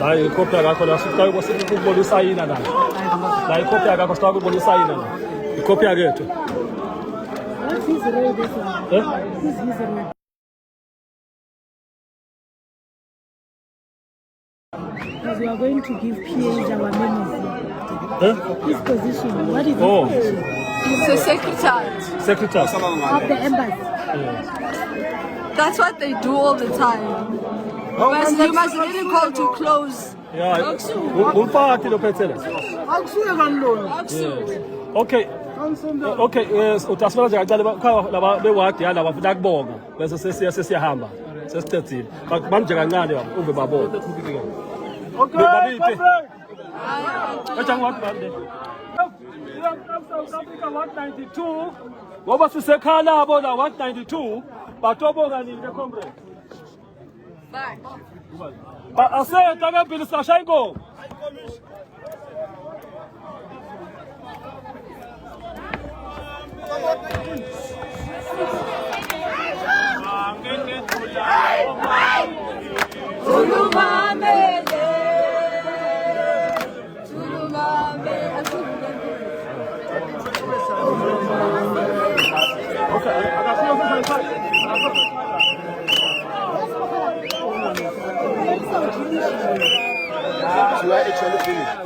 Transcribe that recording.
La ikopya yakho la sitaka ukubona usayina la. La ikopya yakho sitaka ukubona usayina la. Ikopya yethu. What is real this one? This is real. Because we are going to give PH our memories. His position, what is his position? He's the secretary Secretary. Of the embassy. That's what they do all the time. But you must really call to close. Yeah. Umphakathi lo phethele. Akusuke kanilona. Okay. Okay, utasibona nje kancane laba bewadi yalaba bafuna kubonga bese sesiyahamba. Sesithethile. Manje kancane uve babona. Okay. Babiphi. Acha ngwathi bande. South Africa 192 ngoba sisekhala abo la 192 batobonga nini comrade. Ba aseta ngempilo sashaya inkomo. You are actually finished.